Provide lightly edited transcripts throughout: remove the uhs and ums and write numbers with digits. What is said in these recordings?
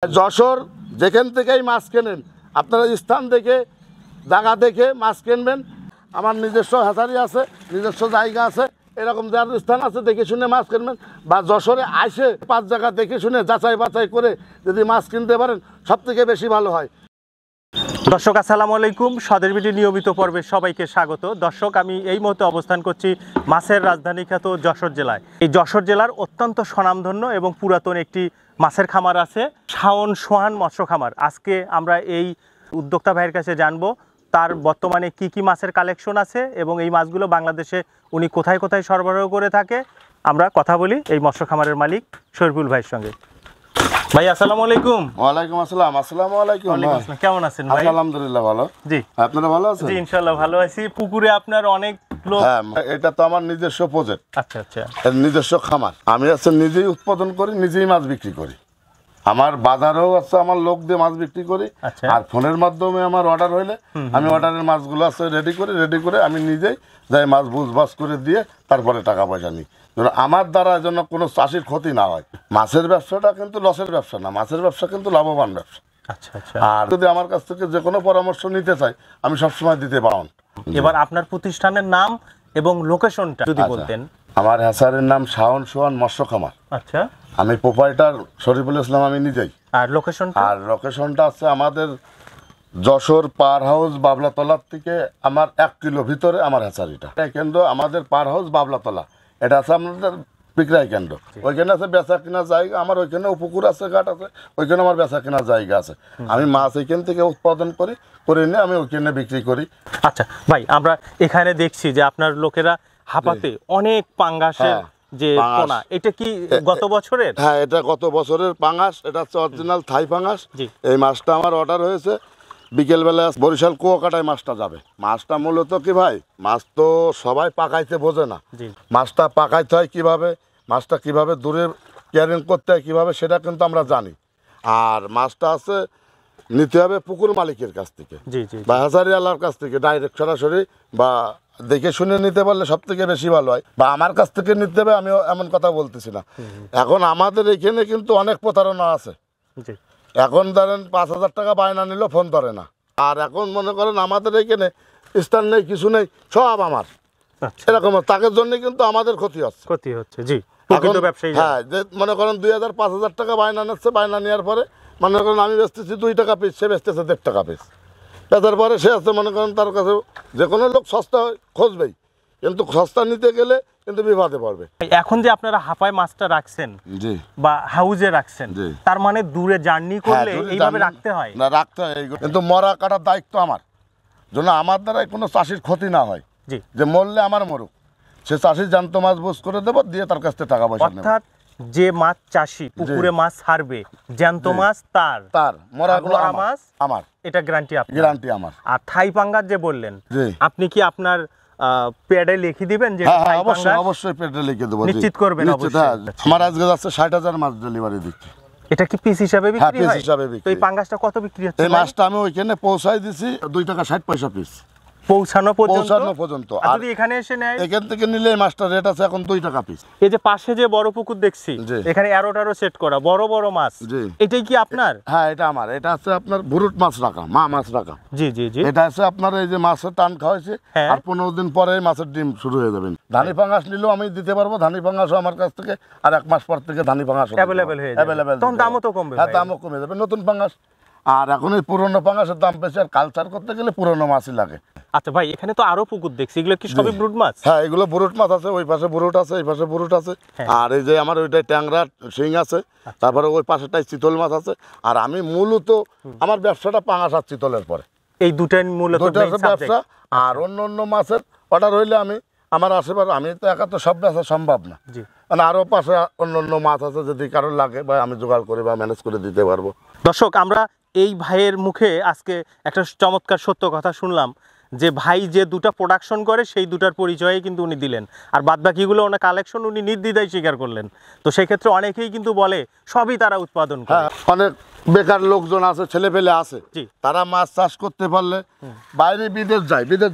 যশোর যেখান থেকেই মাছ কেনেন আপনারা স্থান দেখে জায়গা দেখে মাছ কিনবেন। আমার নিজস্ব হ্যাচারি আছে, নিজস্ব জায়গা আছে, এরকম যার স্থান আছে দেখে শুনে মাছ কিনবেন। বা যশোরে আসে 5 জায়গা দেখে শুনে যাচাই বাছাই করে যদি মাছ কিনতে পারেন সব থেকে বেশি ভালো হয়। দর্শক আসসালামু আলাইকুম, স্বাদের বিডি নিয়মিত পর্বে সবাইকে স্বাগত। দর্শক, আমি এই মুহূর্তে অবস্থান করছি মাছের রাজধানী খ্যাত যশোর জেলায়। এই যশোর জেলার অত্যন্ত স্বনামধন্য এবং পুরাতন একটি মাছের খামার আছে, শাওন সোহান মৎস্য খামার। আজকে আমরা এই উদ্যোক্তা ভাইয়ের কাছে জানবো তার বর্তমানে কি কি মাছের কালেকশন আছে এবং এই মাছগুলো বাংলাদেশে উনি কোথায় কোথায় সরবরাহ করে থাকে। আমরা কথা বলি এই মৎস্য খামারের মালিক শরীফুল ভাইয়ের সঙ্গে। ভাই আসসালামু আলাইকুম। ওয়ালাইকুম আসসালাম। আসসালামু আলাইকুম। কেমন আছেন ভাই? আলহামদুলিল্লাহ ভালো। জি, আপনারা ভালো আছেন? জি ইনশাআল্লাহ ভালো আছি। পুকুরে আপনার অনেক লোক। হ্যাঁ, এটা তো আমার নিজস্ব প্রজেক্ট। আচ্ছা আচ্ছা, নিজস্ব খামার। আমি আছে নিজেই উৎপাদন করি, নিজেই মাছ বিক্রি করি। আমার বাজারেও আছে, আমার লোক দিয়ে মাছ বিক্রি করি। আর ফোনের মাধ্যমে আমার অর্ডার হইলে আমি অর্ডারের মাছগুলো আছে রেডি করে আমি নিজেই যাই মাছ বুঝবাস করে দিয়ে তারপরে টাকা পয়সা নিই। আমার দ্বারা যেন কোনো চাষির ক্ষতি না হয়। মাছের ব্যবসাটা কিন্তু লসের ব্যবসা না, মাছের ব্যবসা কিন্তু লাভবান ব্যবসা। আচ্ছা আচ্ছা। আর যদি আমার কাছ থেকে যে কোনো পরামর্শ নিতে চাই আমি সবসময় দিতে পারব। এবার আপনার প্রতিষ্ঠানের নাম এবং লোকেশনটা যদি বলতেন। আমার হ্যাচারের নাম শাওন সোহান মৎস্য খামার। আচ্ছা। আমি প্রোপাইটার শরীফুল ইসলাম, আমি নিজেই। আর লোকেশনটা আছে আমাদের যশোর পার হাউস বাবলাতলার থেকে আমার 1 কিলো ভিতরে আমার হ্যাচারিটা কেন্দ্র। আমাদের পার হাউস বাবলাতলা, এটা আছে আমাদের বিক্রয় কেন্দ্র। ওইখানে আছে বেচা কেনার জায়গা, আমার ওইখানেও পুকুর আছে, ঘাট আছে, ওইখানে আমার বেচা কেনার জায়গা আছে। আমি মাছ ওইখান থেকে উৎপাদন করে নিয়ে আমি ওইখানে বিক্রি করি। আচ্ছা ভাই, আমরা এখানে দেখছি যে আপনার লোকেরা হাপাতে অনেক পাঙ্গাসের যে পোনা, এটা কি গত বছরের? হ্যাঁ, এটা গত বছরের পাঙ্গাস। এটা হচ্ছে অরিজিনাল থাই পাঙ্গাস। এই মাছটা আমার অর্ডার হয়েছে বিকেলবেলা বরিশাল কুয়াকাটায় মাছটা যাবে। মাছটা মূলত কি ভাই, মাছ তো সবাই পাকাইতে বোঝে না। মাছটা পাকাইতে হয় কিভাবে, মাছটা কিভাবে দূরে ক্যারিং করতে হয় কিভাবে, সেটা কিন্তু আমরা জানি। আর মাছটা আছে নিতে হবে পুকুর মালিকের কাছ থেকে বা হ্যাচারি আলার কাছ থেকে ডাইরেক্ট সরাসরি, বা দেখে শুনে নিতে পারলে সব থেকে বেশি ভালো হয়। বা আমার কাছ থেকে নিতে হবে, আমিও এমন কথা বলতেছি না। এখন আমাদের এখানে কিন্তু অনেক প্রতারণা আছে। এখন ধরেন 5,000 টাকা বায়না নিল, ফোন ধরে না। আর এখন মনে করেন আমাদের এখানে স্থান নেই, কিছু নেই, সব আমার এরকম। তাদের জন্য কিন্তু আমাদের ক্ষতি হচ্ছে। জি, হ্যাঁ, যে মনে করেন 2,000 5,000 টাকা বায়না নিচ্ছে, বায়না নেওয়ার পরে মনে করেন আমি বেচতেছি 2 টাকা পিস, সে বেচতেছে 1.5 টাকা পিস। বেচার পরে সে আছে মনে করেন তার কাছে যে কোনো লোক সস্তা খুঁজবেই, কিন্তু সস্তা নিতে গেলে কিন্তু বিবাদে পড়বে। এখন যে আপনারা হাপায় মাছটা রাখছেন বা হাউজে রাখছেন, তার মানে দূরে জার্নি করলে এইভাবে রাখতে হয় না, রাখতে হয়। কিন্তু মরা কাটার দায়িত্ব আমার, জন্য আমার দ্বারা কোনো চাষির ক্ষতি না হয়। যে মরলে আমার মরুক, সে চাষি জ্যান্ত মাছ বুঝ করে দেবো, দিয়ে তার কাছ থেকে টাকা পয়সা নেব। অর্থাৎ যে মাছ চাষি পুকুরে মাছ ছাড়বে, জ্যান্ত মাছ তার, মরাগুলো মাছ আমার, এটা গ্যারান্টি আমার। আর থাই পাঙ্গাস যে বললেন, আপনি কি আপনার প্যাডে লিখে দিবেন? যে অবশ্যই প্যাডে লিখে দেবো, নিশ্চিত করবেন। আমার আজকে যাচ্ছে 60,000 মাছ ডেলিভারি দিচ্ছি। এটা কি পিস হিসাবে বিক্রি হয়? তো এই পাঙ্গাসটা কত বিক্রি হচ্ছে? এই মাছটা আমি ওইখানে পৌঁছাই দিছি 2 টাকা 60 পয়সা পিস পৌঁছানো পর্যন্ত। আর যদি এখানে এসে নেয়, এখান থেকে নিলে এই মাছটার রেট আছে এখন 2 টাকা পিস। এই যে পাশে যে বড় পুকুর দেখছি, এখানে এরোটারও সেট করা বড় বড় মাছ, এটাই কি আপনার? হ্যাঁ, এটা আমার। এটা আছে আপনার বুরুট মাছ রাখা, মা মাছ রাখা। জি। এটা আছে আপনার এই যে মাছের টান খাওয়াইছে, আর 15 দিন পরে মাছের ডিম শুরু হয়ে যাবে। ধানি পাঙ্গাস নিলেও আমি দিতে পারবো, ধানি পাঙ্গাসও আমার কাছ থেকে, আর 1 মাস পর থেকে ধানি পাঙ্গাস অ্যাভেলেবেল হয়ে যাবে। তখন দামও তো কমবে। হ্যাঁ, দামও কমে যাবে, নতুন পাঙ্গাস। আর এখন এই পুরনো পাঙ্গাসের দাম বেশি, আর কালচার করতে গেলে পুরনো মাছই লাগে। আচ্ছা ভাই, এখানে তো আরো পুকুর দেখছি, এগুলো কি সবই ব্রুট মাছ? হ্যাঁ, এগুলো ব্রুট মাছ আছে। ওই পাশে ব্রুট আছে, এই পাশে ব্রুট আছে। আর এই যে আমার ওইটাই ট্যাংরা শিং আছে, তারপরে ওই পাশেটাই চিতল মাছ আছে। আর আমি মূলত আমার ব্যবসাটা পাঙ্গাস আর চিতলের পরে, এই দুটাই মূলত ব্যবসা। আর অন্য মাছের অর্ডার হইলে আমি আমার আশেপাশে, আমি তো একা তো সব ব্যবসা সম্ভব না, মানে আরো পাশে অন্য মাছ আছে, যদি কারোর লাগে বা আমি জোগাড় করে বা ম্যানেজ করে দিতে পারবো। দর্শক, আমরা এই ভাইয়ের মুখে আজকে একটা চমৎকার সত্য কথা শুনলাম, যে ভাই যে দুটা প্রোডাকশন করে সেই দুটার পরিচয়ই কিন্তু উনি দিলেন, আর বাদবাকিগুলো ওনার কালেকশন উনি নির্দ্বিধায় স্বীকার করলেন। তো সেই ক্ষেত্রে অনেকেই কিন্তু বলে সবই তারা উৎপাদন করে। অনেক বেকার লোকজন আছে, ছেলে পেলে আছে, তারা মাছ চাষ করতে পারলে বাইরে বিদেশ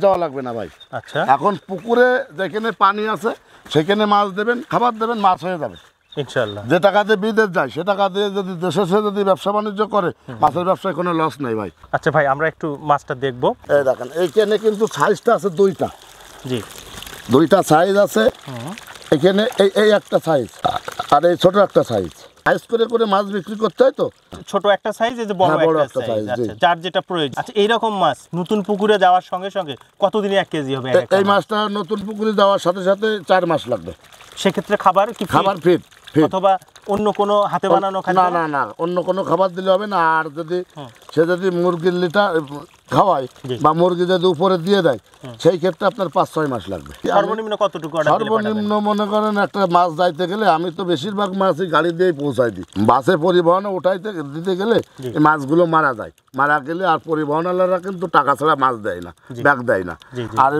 যাওয়া লাগবে না ভাই। আচ্ছা, এখন পুকুরে যেখানে পানি আছে সেখানে মাছ দেবেন, খাবার দেবেন, মাছ হয়ে যাবে। ইনশাআল্লাহ। যে টাকা দিয়ে বিদেশ যায় সে টাকা দিয়ে যদি দেশে এসে যদি ব্যবসা বাণিজ্য করে, মাছের ব্যবসায় কোনো লস নেই ভাই। আচ্ছা ভাই, আমরা একটু মাছটা দেখবো। এই দেখেন এইখানে কিন্তু সাইজটা আছে দুইটা, জি দুইটা সাইজ আছে এখানে, এই একটা সাইজ আর এই ছোট একটা সাইজ। সাইজ করে করে মাছ বিক্রি করতে হয় তো, ছোট একটা সাইজ, এই যে বড় হ্যাঁ, বড় একটা একটা সাইজ। size, জি। আচ্ছা, যার যেটা প্রয়োজন। আচ্ছা, এইরকম মাছ নতুন পুকুরে যাওয়ার সঙ্গে সঙ্গে কতদিনে 1 কেজি হবে? এই মাছটা নতুন পুকুরে দেওয়ার সাথে সাথে 4 মাস লাগবে। সেক্ষেত্রে খাবার কি খাবার ফিট অথবা অন্য কোনো হাতে বানানো খাদ্য? না না না, অন্য কোনো খাবার দিলে হবে না। আর যদি সে যদি মুরগির লিটার খাওয়ায় বা মুরগি যদি উপরে দিয়ে দেয়, সেই ক্ষেত্রে আপনার 5-6 মাস লাগবে। সর্বনিম্ন কতটুকু অর্ডার দিলে পাঠাবেন? সর্বনিম্ন মনে করেন একটা মাছ যাইতে গেলে আমি তো বেশিরভাগ মাছই গাড়ি দিয়ে পৌঁছাই দিই। বাসে পরিবহনে উঠাইতে দিতে গেলে এই মাছগুলো মারা যায়, মারা গেলে আর পরিবহনওয়ালারা কিন্তু টাকা ছাড়া মাছ দেয় না, ব্যাগ দেয় না। আর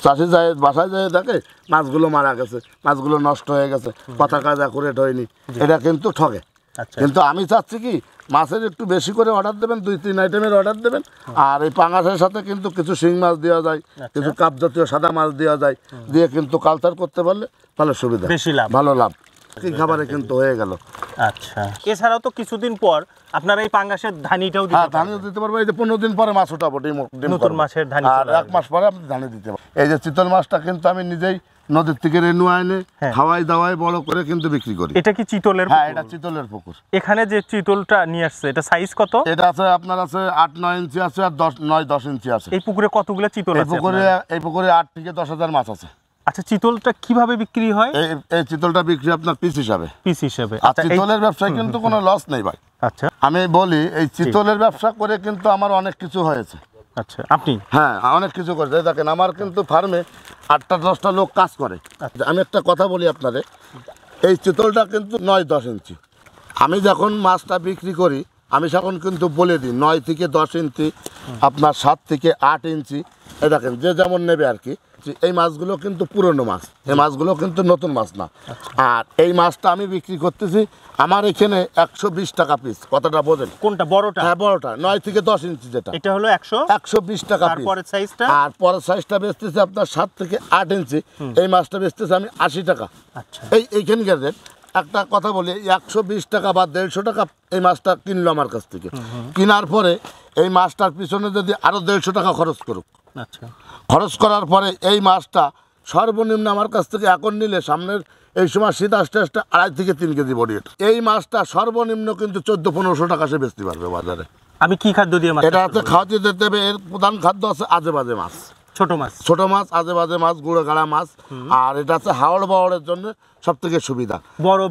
চাষি যায় বাসায় যায় দেখে মাছগুলো মারা গেছে, মাছগুলো নষ্ট হয়ে গেছে, কথা কাজ অ্যাকুরেট হয়নি, এটা কিন্তু ঠকে। আচ্ছা, কিন্তু আমি চাচ্ছি কি মাছের একটু বেশি করে অর্ডার দেবেন, 2-3 আইটেমের অর্ডার দেবেন। আর এই পাঙাশের সাথে কিন্তু কিছু শিং মাছ দেওয়া যায়, কিছু কাপ জাতীয় সাদা মাছ দেওয়া যায়, দিয়ে কিন্তু কালচার করতে পারলে ভালো সুবিধা, বেশি লাভ, ভালো লাভ। কি খাবারে কিন্তু হয়ে গেল। আচ্ছা, এছাড়াও তো কিছুদিন পর আপনারা এই পাঙ্গাসের ধানিটাও দিতে হ্যাঁ, ধানি দিতে পারবো। এই যে 15 দিন পরে মাছ উঠাবো, ডিম নতুন মাছের ধানি, আর 1 মাস পরে আপনি ধানি দিতে পারবেন। এই যে চিতল মাছটা কিন্তু আমি নিজেই নদীর থেকে রেনু আইনে খাওয়াই দাওয়াই বড় করে কিন্তু বিক্রি করি। এটা কি চিতলের? হ্যাঁ, এটা চিতলের পুকুর। এখানে যে চিতলটা নিয়ে আসছে এটা সাইজ কত? এটা আছে আপনার আছে 8-9 ইঞ্চি আছে আর 9-10 ইঞ্চি আছে। এই পুকুরে কতগুলো চিতল আছে? এই পুকুরে 8 থেকে 10,000 মাছ আছে। আচ্ছা, চিতলটা কিভাবে বিক্রি হয়? এই চিতলটা বিক্রি আপনার পিস হিসাবে। পিস হিসাবে। আর চিতলের ব্যবসায় কিন্তু কোনো লস নেই ভাই। আচ্ছা, আমি বলি এই চিতলের ব্যবসা করে কিন্তু আমার অনেক কিছু হয়েছে। আচ্ছা, আপনি? হ্যাঁ, অনেক কিছু করেছে। দেখেন আমার কিন্তু ফার্মে 8টা-10টা লোক কাজ করে। আমি একটা কথা বলি আপনাদের, এই চিতলটা কিন্তু 9-10 ইঞ্চি। আমি যখন মাছটা বিক্রি করি আমি তখন কিন্তু বলে দিই 9 থেকে 10 ইঞ্চি, আপনার 7 থেকে 8 ইঞ্চি। এই দেখেন যে যেমন নেবে আর কি। এই মাছগুলো কিন্তু পুরনো মাছ, এই মাছগুলো কিন্তু নতুন মাছ না। আর এই মাছটা আমি বিক্রি করতেছি আমার এখানে 120 টাকা পিস। কতটা বোঝেন? কোনটা বড়টা? হ্যাঁ, বড়টা 9 থেকে 10 ইঞ্চি যেটা, এটা হলো 120 টাকা পিস। পরের সাইজটা? আর পরের সাইজটা বেচতেছে আপনার 7 থেকে 8 ইঞ্চি। এই মাছটা বেচতেছে আমি 80 টাকা। আচ্ছা, এইখানকার রেট। একটা কথা বলি, 120 টাকা বা 150 টাকা এই মাছটা কিনলো আমার কাছ থেকে। কেনার পরে এই মাছটার পিছনে যদি আরো 150 টাকা খরচ করুক, আচ্ছা, খরচ করার পরে এই মাছটা সর্বনিম্ন আমার কাছ থেকে এখন নিলে সামনের এই সময় শীত আসতে আসতে 2.5 থেকে 3 কেজি বডি। এই মাছটা সর্বনিম্ন কিন্তু 1400-1500 টাকা সে বেচতে পারবে বাজারে। আমি কি খাদ্য দিয়ে মাছ? এটা হচ্ছে খাওয়াতে দিতে হবে। এর প্রধান খাদ্য আছে আজে বাজে মাছ, ছোট মাছ, ছোট মাছ, আজে বাজে মাছ, গুঁড়ো গাড়া মাছ। আর এটা হচ্ছে হাওড় বাওড়ের জন্য সব থেকে সুবিধা। বড়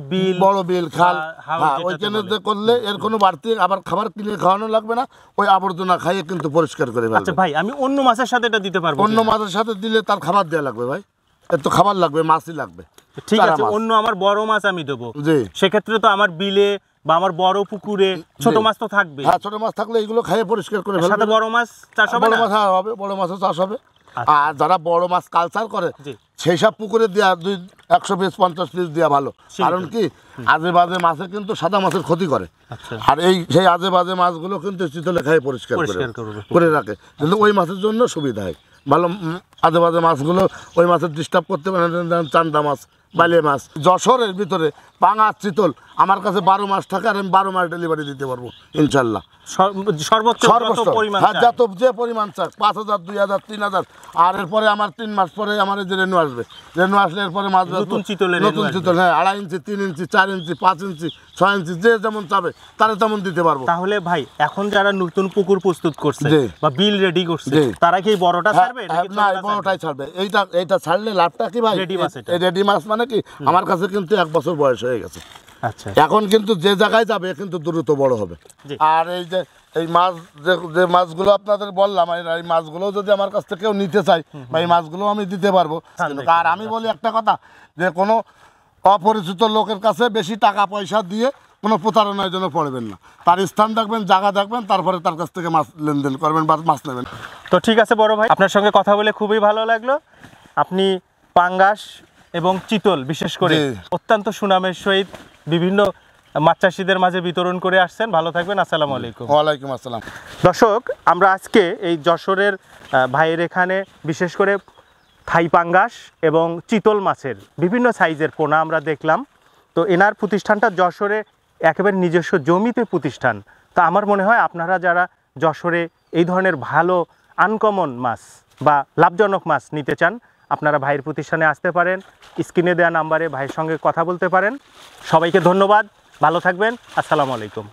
বিল, খাল, হ্যাঁ, ওইখানে করলে এর কোনো বাড়তি আবার খাবার কিনে খাওয়ানো লাগবে না, ওই আবর্জনা খাইয়ে কিন্তু পরিষ্কার করে ফেলবে। আচ্ছা ভাই, আমি অন্য মাছের সাথে এটা দিতে পারবো? অন্য মাছের সাথে দিলে তার খাবার দেওয়া লাগবে ভাই, এর তো খাবার লাগবে, মাছই লাগবে। ঠিক আছে, অন্য আমার বড় মাছ আমি দেবো, জি। সেক্ষেত্রে তো আমার বিলে বা আমার বড় পুকুরে ছোট মাছ তো থাকবে। হ্যাঁ, ছোট মাছ থাকলে এগুলো খাইয়ে পরিষ্কার করে ফেলবে। সাথে বড় মাছ চাষ হবে? বড় মাছ হবে, বড় মাছও চাষ হবে। আর যারা বড় মাছ কালচার করে সেই সব পুকুরে দেওয়া 100-50 পিস দেওয়া ভালো। কারণ কি আজে বাজে মাছে কিন্তু সাদা মাছের ক্ষতি করে। আর সেই আজে বাজে মাছগুলো কিন্তু চিতলে খাইয়ে পরিষ্কার করে রাখে, কিন্তু ওই মাছের জন্য সুবিধা হয় ভালো। আজে বাজে মাছগুলো ওই মাছের ডিস্টার্ব করতে পারে না। চান্দা মাছ, বালিয়া মাছ, যশোরের ভিতরে পাঙাশ চিতল আমার কাছে 12 মাস থাকে, আর আমি 12 মাস ডেলিভারি দিতে পারবো ইনশাল্লাহ। সর্বোচ্চ হ্যাঁ, যত যে পরিমাণ চাক, 5000, 2000, 3000। আর এরপরে আমার 3 মাস পরে আমার যে রেনু আসবে, রেনু আসলে এরপরে মাছ নতুন চিতল, হ্যাঁ, 2.5 ইঞ্চি, 3 ইঞ্চি, 4 ইঞ্চি, 5 ইঞ্চি, 6 ইঞ্চি, যে যেমন চাবে তারা তেমন দিতে পারবো। তাহলে ভাই, এখন যারা নতুন পুকুর প্রস্তুত করছে বা বিল রেডি করছে, তারা কি বড়টা ছাড়বে? না, বড়টাই ছাড়বে। এইটা ছাড়লে লাভটা কি ভাই, রেডি মাছ মানে কি আমার কাছে কিন্তু 1 বছর বয়স হয়ে গেছে। আচ্ছা, এখন কিন্তু যে জায়গায় যাবে কিন্তু দ্রুত বড় হবে। আর এই যে এই মাছ, যে মাছগুলো আপনাদের বললাম, এই মাছগুলো যদি আমার কাছ থেকে কেউ নিতে চায় বা এই মাছগুলো আমি দিতে পারবো। আর আমি বলি একটা কথা, যে কোনো অপরিচিত লোকের কাছে বেশি টাকা পয়সা দিয়ে কোনো প্রতারণার জন্য পড়বেন না। তার স্থান দেখবেন, জায়গা দেখবেন, তারপরে তার কাছ থেকে মাছ লেনদেন করবেন বা মাছ নেবেন। তো ঠিক আছে বড় ভাই, আপনার সঙ্গে কথা বলে খুবই ভালো লাগলো। আপনি পাঙ্গাস এবং চিতল বিশেষ করে অত্যন্ত সুনামের সহিত বিভিন্ন মাছ চাষিদের মাঝে বিতরণ করে আসছেন। ভালো থাকবেন। আসসালামু আলাইকুম। ওয়ালাইকুম আসসালাম। দর্শক, আমরা আজকে এই যশোরের ভাইয়ের এখানে বিশেষ করে থাই পাঙ্গাস এবং চিতল মাছের বিভিন্ন সাইজের পোনা আমরা দেখলাম। তো এনার প্রতিষ্ঠানটা যশোরে একেবারে নিজস্ব জমিতে প্রতিষ্ঠান। তো আমার মনে হয় আপনারা যারা যশোরে এই ধরনের ভালো আনকমন মাছ বা লাভজনক মাছ নিতে চান, আপনারা ভাইয়ের প্রতিষ্ঠানে আসতে পারেন। স্ক্রিনে দেওয়া নাম্বারে ভাইয়ের সঙ্গে কথা বলতে পারেন। সবাইকে ধন্যবাদ, ভালো থাকবেন, আসসালামু আলাইকুম।